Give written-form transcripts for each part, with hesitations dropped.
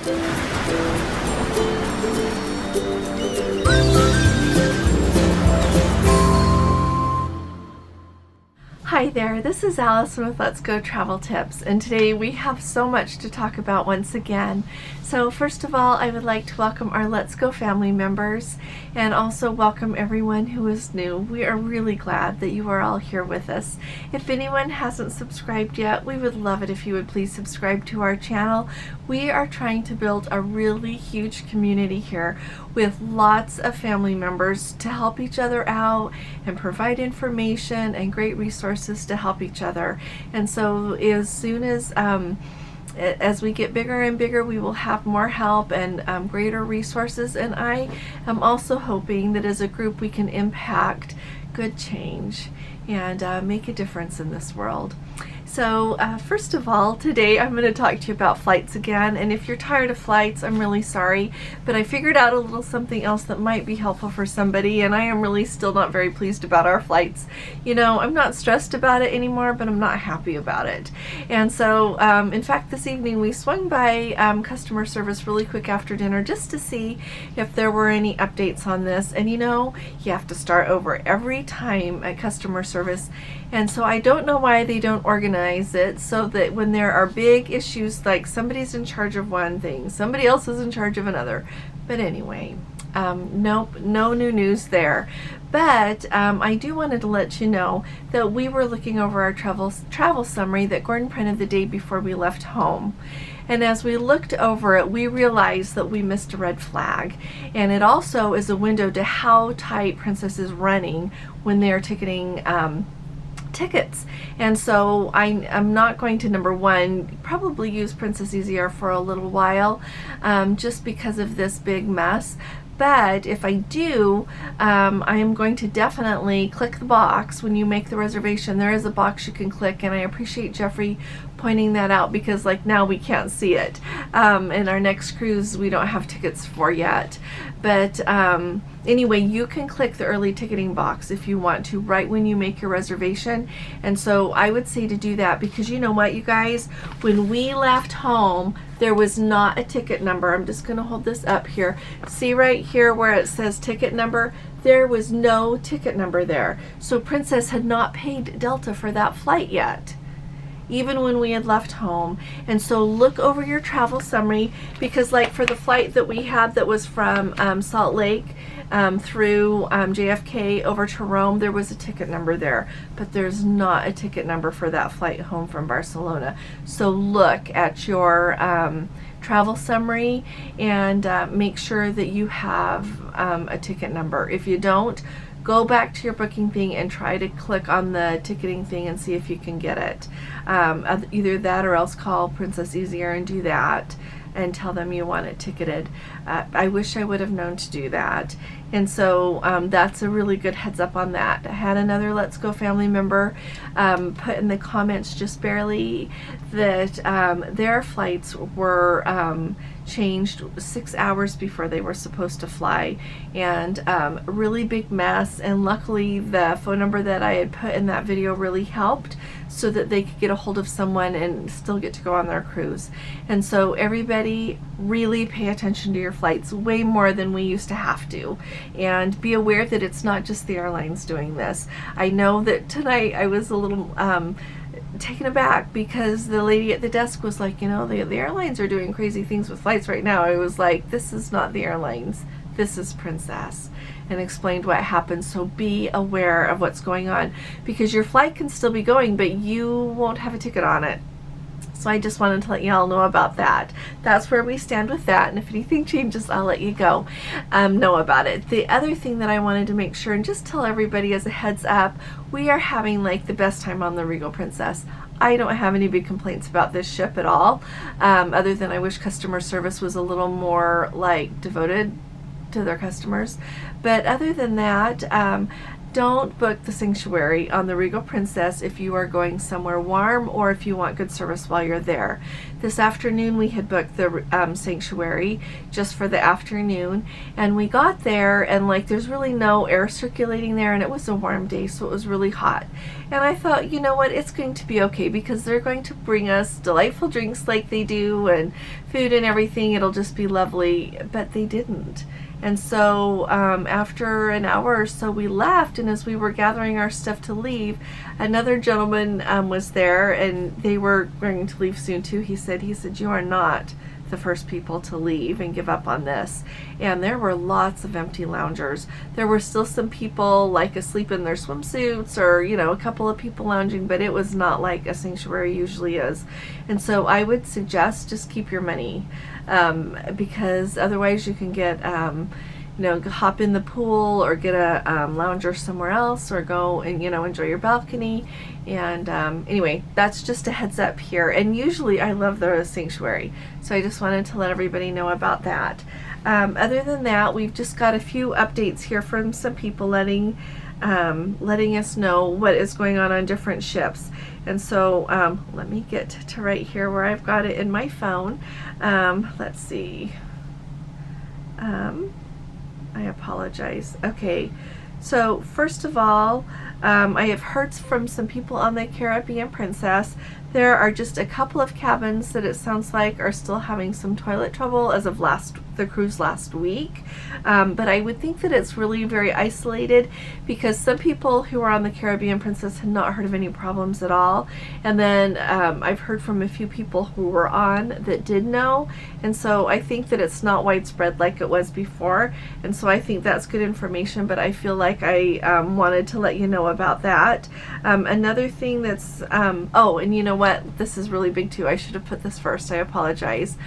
Hi there, this is Allison with Let's Go Travel Tips, and today we have so much to talk about once again. So first of all, I would like to welcome our Let's Go family members and also welcome everyone who is new. We are really glad that you are all here with us. If anyone hasn't subscribed yet, we would love it if you would please subscribe to our channel. We are trying to build a really huge community here with lots of family members to help each other out and provide information and great resources to help each other. And so as soon as we get bigger and bigger, we will have more help and greater resources. And I am also hoping that as a group we can impact good change and make a difference in this world. So first of all, today I'm going to talk to you about flights again, and if you're tired of flights, I'm really sorry, but I figured out a little something else that might be helpful for somebody, and I am really still not very pleased about our flights. You know, I'm not stressed about it anymore, but I'm not happy about it. And so, in fact, this evening we swung by customer service really quick after dinner just to see if there were any updates on this, and you know, you have to start over every time at customer service, and so I don't know why they don't organize it so that when there are big issues, like somebody's in charge of one thing, somebody else is in charge of another. But anyway, nope, no new news there. But I do wanted to let you know that we were looking over our travel summary that Gordon printed the day before we left home. And as we looked over it, we realized that we missed a red flag. And it also is a window to how tight Princess is running when they're ticketing tickets. And so I'm not going to, number one, probably use Princess Easier for a little while just because of this big mess. But if I do, I am going to definitely click the box when you make the reservation. There is a box you can click, and I appreciate Jeffrey pointing that out because like now we can't see it. And our next cruise we don't have tickets for yet. But anyway, you can click the early ticketing box if you want to right when you make your reservation. And so I would say to do that because you know what, you guys, when we left home, there was not a ticket number. I'm just going to hold this up here. See right here where it says ticket number? There was no ticket number there. So Princess had not paid Delta for that flight yet, even when we had left home. And so look over your travel summary because like for the flight that we had that was from Salt Lake through JFK over to Rome, there was a ticket number there, but there's not a ticket number for that flight home from Barcelona. So look at your travel summary and make sure that you have a ticket number. If you don't, go back to your booking thing and try to click on the ticketing thing and see if you can get it. Either that or else call Princess Easier and do that and tell them you want it ticketed. I wish I would have known to do that. And so that's a really good heads up on that. I had another Let's Go family member put in the comments just barely that their flights were changed 6 hours before they were supposed to fly, and a really big mess. And luckily the phone number that I had put in that video really helped so that they could get a hold of someone and still get to go on their cruise. And so everybody really pay attention to your flights way more than we used to have to, and be aware that it's not just the airlines doing this. I know that tonight I was a little taken aback because the lady at the desk was like, you know, the airlines are doing crazy things with flights right now. I was like, this is not the airlines, this is Princess, and explained what happened. So be aware of what's going on because your flight can still be going, but you won't have a ticket on it. So I just wanted to let you all know about that. That's where we stand with that, and if anything changes, I'll let you know about it. The other thing that I wanted to make sure and just tell everybody as a heads up, we are having like the best time on the Regal Princess. I don't have any big complaints about this ship at all, other than I wish customer service was a little more like devoted to their customers. But other than that, don't book the sanctuary on the Regal Princess if you are going somewhere warm or if you want good service while you're there. This afternoon we had booked the sanctuary just for the afternoon, and we got there and like there's really no air circulating there, and it was a warm day, so it was really hot. And I thought, you know what, it's going to be okay because they're going to bring us delightful drinks like they do and food and everything. It'll just be lovely, but they didn't. And so after an hour or so we left, and as we were gathering our stuff to leave, another gentleman was there, and they were going to leave soon too. He said, you are not the first people to leave and give up on this. And there were lots of empty loungers. There were still some people like asleep in their swimsuits, or a couple of people lounging, but it was not like a sanctuary usually is. And so I would suggest just keep your money, because otherwise you can get hop in the pool or get a lounger somewhere else, or go and enjoy your balcony. And anyway, that's just a heads up here. And usually I love the sanctuary, so I just wanted to let everybody know about that. Other than that, we've just got a few updates here from some people letting us know what is going on different ships. And so let me get to right here where I've got it in my phone. Let's see. I apologize. Okay, so first of all, I have heard from some people on the Caribbean Princess. There are just a couple of cabins that it sounds like are still having some toilet trouble as of the cruise last week. But I would think that it's really very isolated, because some people who were on the Caribbean Princess had not heard of any problems at all. And then I've heard from a few people who were on that did know. And so I think that it's not widespread like it was before. And so I think that's good information, but I feel like I wanted to let you know about that. Another thing that's, oh, and you know what? This is really big too. I should have put this first. I apologize.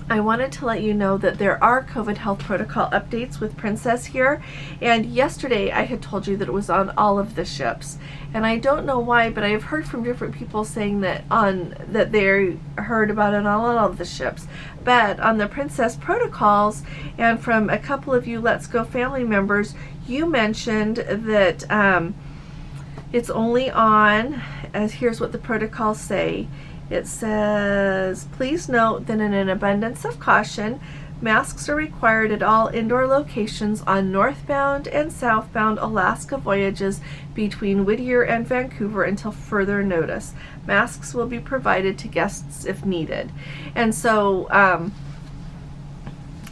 I wanted to let you know that there are COVID health protocol updates with Princess here, and yesterday I had told you that it was on all of the ships, and I don't know why, but I have heard from different people saying that they heard about it on all of the ships, but on the Princess protocols, and from a couple of you Let's Go family members, you mentioned that it's only on, as here's what the protocols say. It says, please note that in an abundance of caution, masks are required at all indoor locations on northbound and southbound Alaska voyages between Whittier and Vancouver until further notice. Masks will be provided to guests if needed. And so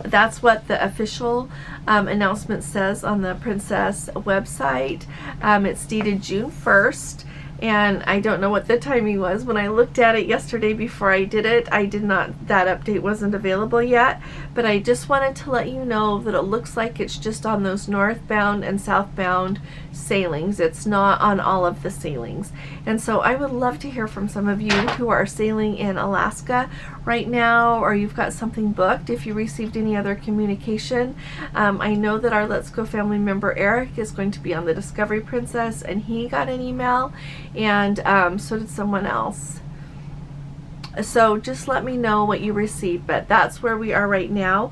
that's what the official announcement says on the Princess website. It's dated June 1st. And I don't know what the timing was. When I looked at it yesterday before I did it, that update wasn't available yet. But I just wanted to let you know that it looks like it's just on those northbound and southbound sailings. It's not on all of the sailings. And so I would love to hear from some of you who are sailing in Alaska right now, or you've got something booked, if you received any other communication. I know that our Let's Go family member Eric is going to be on the Discovery Princess, and he got an email, and so did someone else. So just let me know what you received, but that's where we are right now.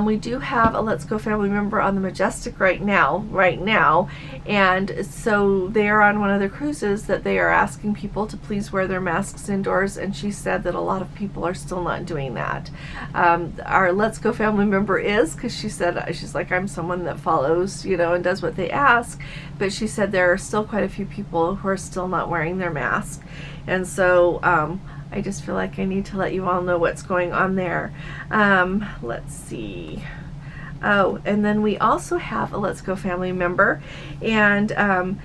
We do have a Let's Go family member on the Majestic right now, and so they are on one of the cruises that they are asking people to please wear their masks indoors, and she said that a lot of people are still not doing that. Our Let's Go family member is, because she said, she's like, I'm someone that follows, and does what they ask, but she said there are still quite a few people who are still not wearing their mask. And so I just feel like I need to let you all know what's going on there. Let's see. Oh, and then we also have a Let's Go family member, and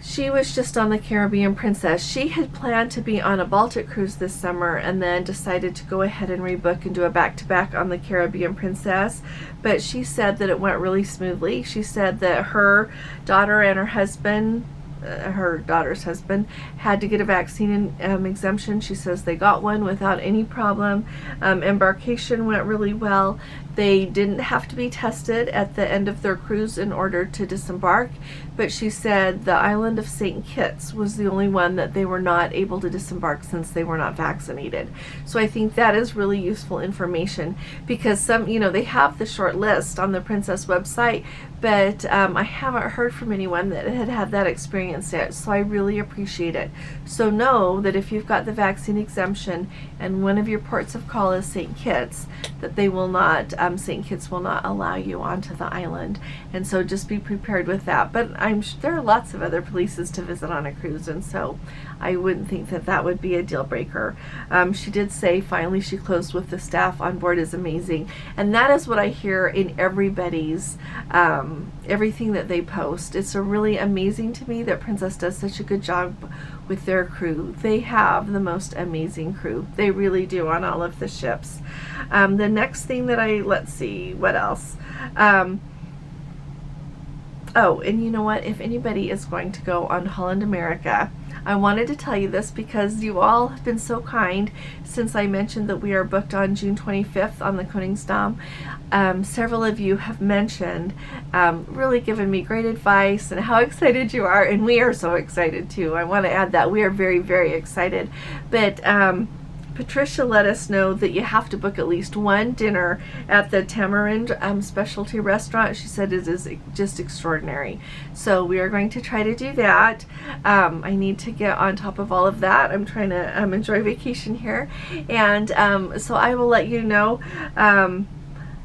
she was just on the Caribbean Princess. She had planned to be on a Baltic cruise this summer and then decided to go ahead and rebook and do a back-to-back on the Caribbean Princess, but she said that it went really smoothly. She said that her daughter and her husband her daughter's husband, had to get a vaccine exemption. She says they got one without any problem. Embarkation went really well. They didn't have to be tested at the end of their cruise in order to disembark, but she said the island of St. Kitts was the only one that they were not able to disembark since they were not vaccinated. So I think that is really useful information, because some, they have the short list on the Princess website, but I haven't heard from anyone that had had that experience yet, so I really appreciate it. So know that if you've got the vaccine exemption and one of your ports of call is St. Kitts, that they will not, St. Kitts will not allow you onto the island, and so just be prepared with that. But I'm sure there are lots of other places to visit on a cruise, and so I wouldn't think that that would be a deal breaker. She did say finally she closed with the staff on board is amazing, and that is what I hear in everybody's everything that they post. It's really amazing to me that Princess does such a good job with their crew. They have the most amazing crew. They really do on all of the ships. The next thing that let's see, what else? Oh, and you know what? If anybody is going to go on Holland America, I wanted to tell you this because you all have been so kind since I mentioned that we are booked on June 25th on the Koningsdam. Several of you have mentioned, really given me great advice and how excited you are, and we are so excited too. I want to add that we are very, very excited. But Patricia let us know that you have to book at least one dinner at the Tamarind specialty restaurant. She said it is just extraordinary. So we are going to try to do that. I need to get on top of all of that. I'm trying to enjoy vacation here. And so I will let you know.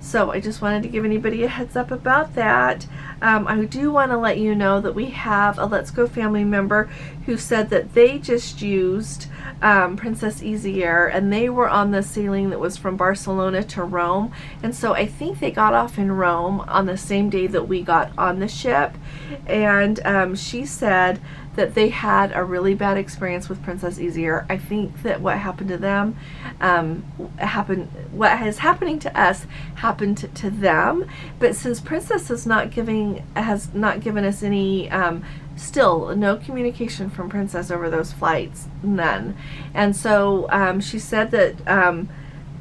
So I just wanted to give anybody a heads up about that. I do want to let you know that we have a Let's Go family member who said that they just used Princess Easy Air, and they were on the sailing that was from Barcelona to Rome, and so I think they got off in Rome on the same day that we got on the ship, and she said that they had a really bad experience with Princess Easy Air. I think that what happened to them what is happening to us happened to them, but since Princess has not given us any still no communication from Princess over those flights, none. And so she said that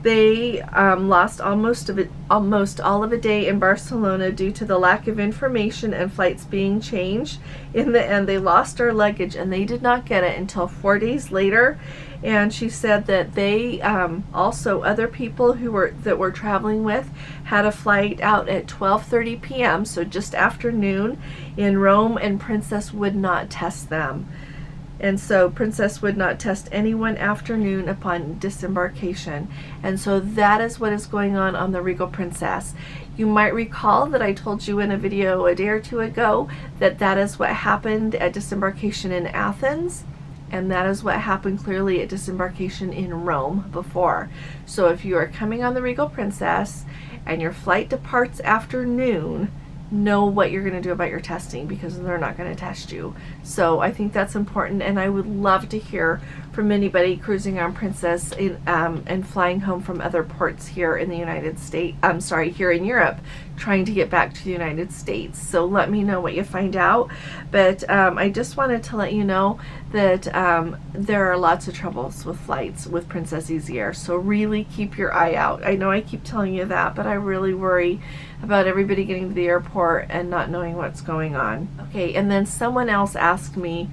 they lost almost all of a day in Barcelona due to the lack of information and flights being changed. In the end, they lost our luggage and they did not get it until 4 days later. And she said that they also, other people that were traveling with had a flight out at 12:30 p.m. so just afternoon in Rome, and Princess would not test them. And so Princess would not test anyone afternoon upon disembarkation. And so that is what is going on the Regal Princess. You might recall that I told you in a video a day or two ago that that is what happened at disembarkation in Athens. And that is what happened clearly at disembarkation in Rome before. So if you are coming on the Regal Princess and your flight departs afternoon, know what you're going to do about your testing, because they're not going to test you. So I think that's important, and I would love to hear from anybody cruising on Princess and flying home from other ports here in the United States, here in Europe, trying to get back to the United States. So let me know what you find out. But I just wanted to let you know that there are lots of troubles with flights with Princess Easy Air, so really keep your eye out. I know I keep telling you that, but I really worry about everybody getting to the airport and not knowing what's going on. Okay, and then someone else asked me,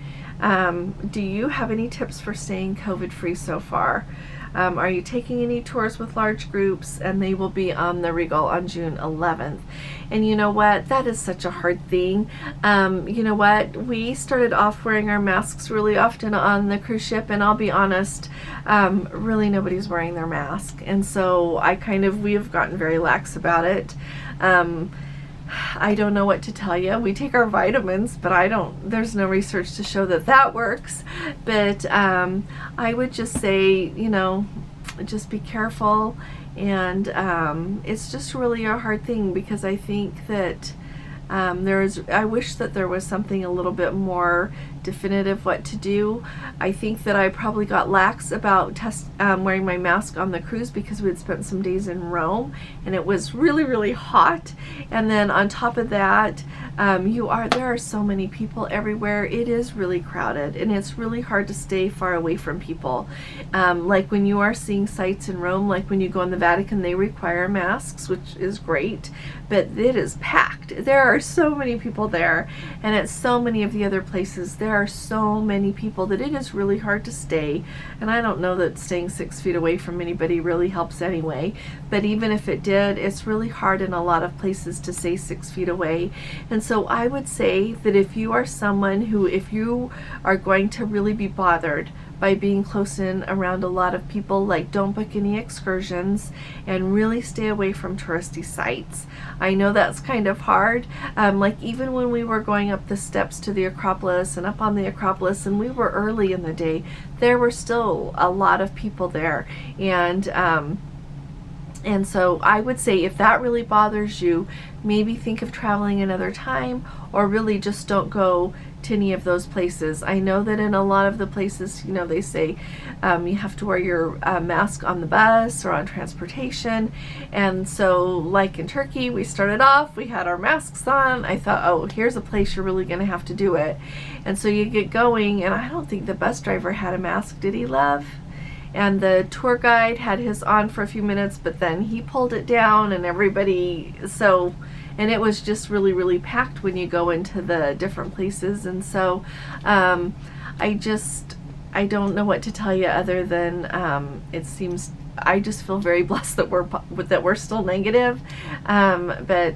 do you have any tips for staying COVID-free so far? Are you taking any tours with large groups? And they will be on the Regal on June 11th. And you know what? That is such a hard thing. You know what? We started off wearing our masks really often on the cruise ship, and I'll be honest, really nobody's wearing their mask. And so we have gotten very lax about it. I don't know what to tell you. We take our vitamins, but there's no research to show that that works. But I would just say, just be careful. And it's just really a hard thing, because I think that I wish that there was something a little bit more definitive what to do. I think that I probably got lax about wearing my mask on the cruise because we had spent some days in Rome and it was really, really hot. And then on top of that, there are so many people everywhere. It is really crowded and it's really hard to stay far away from people. Like when you are seeing sights in Rome, like when you go in the Vatican, they require masks, which is great, but it is packed. There are so many people there, and at so many of the other places there are so many people that it is really hard to stay. And I don't know that staying 6 feet away from anybody really helps anyway, but even if it did, it's really hard in a lot of places to stay 6 feet away. And so I would say that if you are someone who, if you are going to really be bothered by being close in around a lot of people, like, don't book any excursions and really stay away from touristy sites. I know that's kind of hard. Like even when we were going up the steps to the Acropolis and up on the Acropolis, and we were early in the day, there were still a lot of people there. And so I would say if that really bothers you, maybe think of traveling another time, or really just don't go to any of those places. I know that in a lot of the places, you know, they say you have to wear your mask on the bus or on transportation. And so like in Turkey, we started off, we had our masks on. I thought, oh, here's a place you're really gonna have to do it. And so you get going, and I don't think the bus driver had a mask, did he, love? And the tour guide had his on for a few minutes, but then he pulled it down, and everybody, and it was just really, really packed when you go into the different places. And so I don't know what to tell you other than I just feel very blessed that we're still negative, but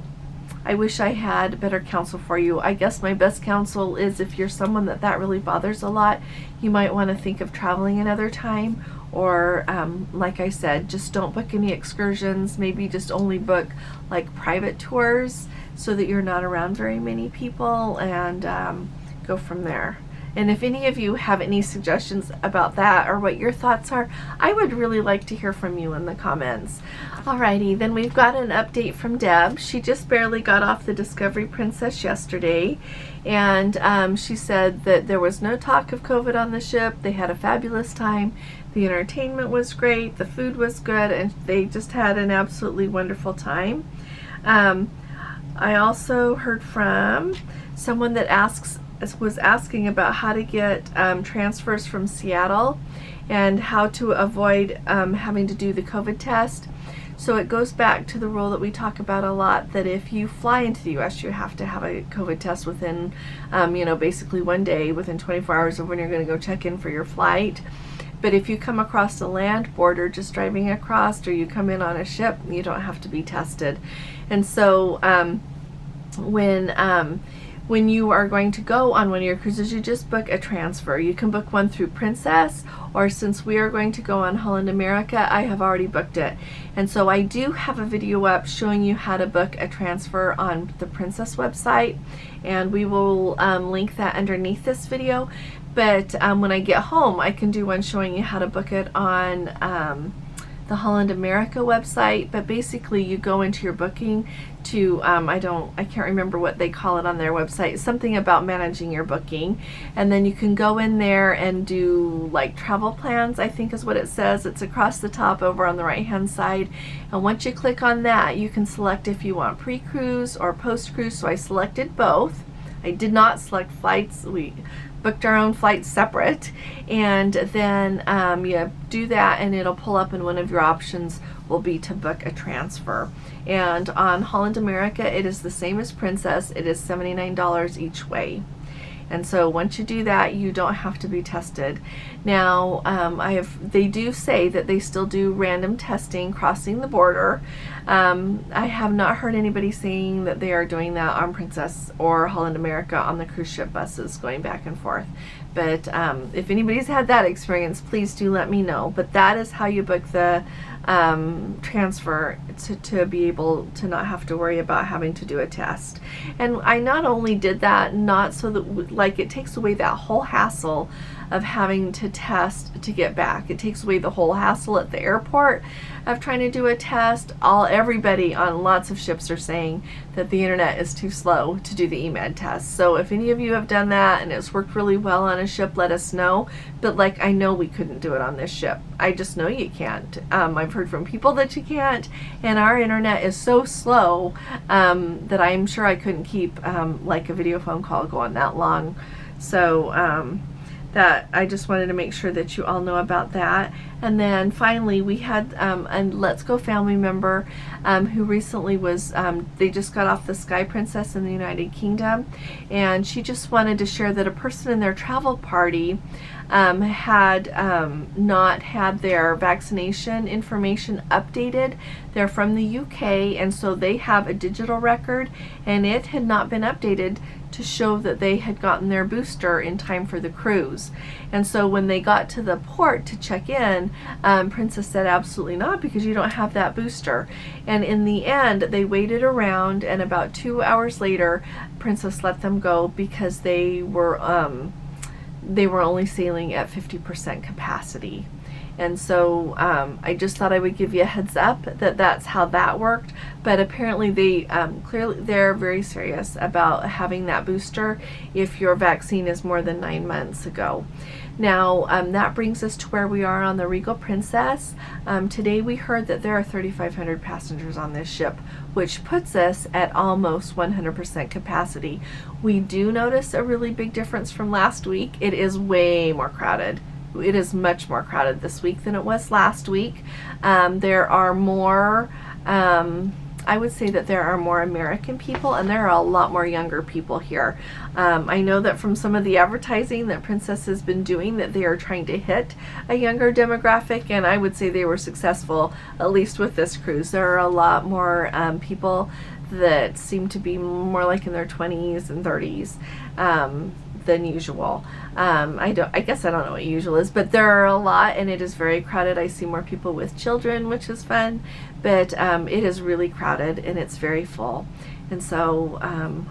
I wish I had better counsel for you. I guess my best counsel is if you're someone that really bothers a lot, you might want to think of traveling another time, or like I said, just don't book any excursions. Maybe just only book like private tours so that you're not around very many people, and go from there. And if any of you have any suggestions about that or what your thoughts are, I would really like to hear from you in the comments. Alrighty, then we've got an update from Deb. She just barely got off the Discovery Princess yesterday, and she said that there was no talk of COVID on the ship. They had a fabulous time. The entertainment was great, the food was good, and they just had an absolutely wonderful time. I also heard from someone that was asking about how to get transfers from Seattle and how to avoid having to do the COVID test. So it goes back to the rule that we talk about a lot, that if you fly into the U.S., you have to have a COVID test within, basically one day, within 24 hours of when you're going to go check in for your flight. But if you come across the land border just driving across, or you come in on a ship, you don't have to be tested. And so when you are going to go on one of your cruises, you just book a transfer. You can book one through Princess, or since we are going to go on Holland America, I have already booked it. And so I do have a video up showing you how to book a transfer on the Princess website, and we will link that underneath this video. But when I get home, I can do one showing you how to book it on the Holland America website. But basically you go into your booking to I can't remember what they call it on their website, something about managing your booking, and then you can go in there and do like travel plans, I think is what it says. It's across the top over on the right hand side, and once you click on that, you can select if you want pre-cruise or post-cruise. So I selected both. I did not select flights. We booked our own flights separate, and then you do that and it'll pull up, and one of your options will be to book a transfer. And on Holland America, it is the same as Princess. It is $79 each way. And so once you do that, you don't have to be tested. Now, they do say that they still do random testing crossing the border. I have not heard anybody saying that they are doing that on Princess or Holland America on the cruise ship buses going back and forth. But if anybody's had that experience, please do let me know. But that is how you book the transfer to be able to not have to worry about having to do a test. And I not only did that not so that like it takes away that whole hassle of having to test to get back. It takes away the whole hassle at the airport of trying to do a test. Everybody on lots of ships are saying that the internet is too slow to do the eMed test. So if any of you have done that and it's worked really well on a ship, let us know. But like, I know we couldn't do it on this ship. I just know you can't. I've heard from people that you can't, and our internet is so slow that I'm sure I couldn't keep like a video phone call going that long. So that I just wanted to make sure that you all know about that. And then finally, we had a Let's Go family member who recently was, they just got off the Sky Princess in the United Kingdom, and she just wanted to share that a person in their travel party had not had their vaccination information updated. They're from the UK, and so they have a digital record, and it had not been updated to show that they had gotten their booster in time for the cruise. And so when they got to the port to check in, Princess said absolutely not, because you don't have that booster. And in the end, they waited around, and about 2 hours later, Princess let them go because they were only sailing at 50% capacity. And so I just thought I would give you a heads up that that's how that worked. But apparently they clearly they're very serious about having that booster if your vaccine is more than 9 months ago. Now that brings us to where we are on the Regal Princess. Today we heard that there are 3,500 passengers on this ship, which puts us at almost 100% capacity. We do notice a really big difference from last week. It is way more crowded. It is much more crowded this week than it was last week. There are more, I would say that there are more American people, and there are a lot more younger people here. I know that from some of the advertising that Princess has been doing, that they are trying to hit a younger demographic, and I would say they were successful, at least with this cruise. There are a lot more people that seem to be more like in their 20s and 30s. Than usual. I guess I don't know what usual is, but there are a lot, and it is very crowded. I see more people with children, which is fun, but it is really crowded and it's very full. And so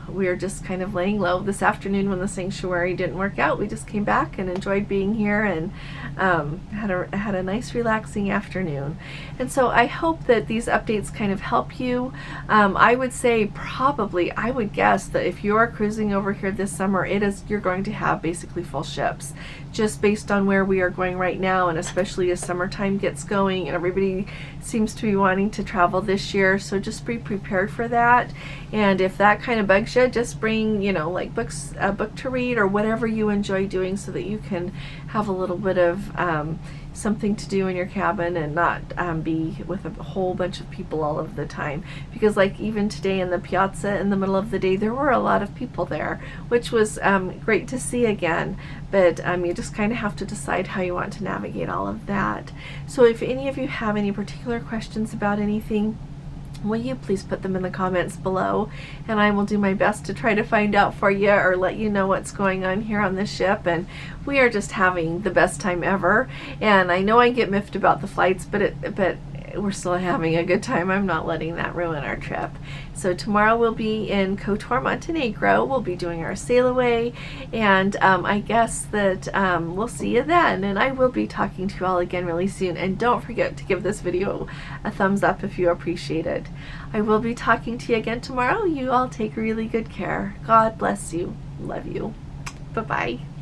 we are just kind of laying low. This afternoon, when the sanctuary didn't work out, we just came back and enjoyed being here, and had a nice relaxing afternoon. And so I hope that these updates kind of help you. I would say probably, I would guess that if you are cruising over here this summer, you're going to have basically full ships, just based on where we are going right now, and especially as summertime gets going and everybody seems to be wanting to travel this year. So just be prepared for that. And if that kind of bugs you, just bring, like books, a book to read, or whatever you enjoy doing, so that you can have a little bit of something to do in your cabin and not be with a whole bunch of people all of the time. Because like even today in the piazza in the middle of the day, there were a lot of people there, which was great to see again. But you just kind of have to decide how you want to navigate all of that. So if any of you have any particular questions about anything, will you please put them in the comments below, and I will do my best to try to find out for you, or let you know what's going on here on this ship. And we are just having the best time ever. And I know I get miffed about the flights, but we're still having a good time. I'm not letting that ruin our trip. So tomorrow we'll be in Kotor, Montenegro. We'll be doing our sail away, and I guess that we'll see you then, and I will be talking to you all again really soon. And don't forget to give this video a thumbs up if you appreciate it. I will be talking to you again tomorrow. You all take really good care. God bless you. Love you. Bye-bye.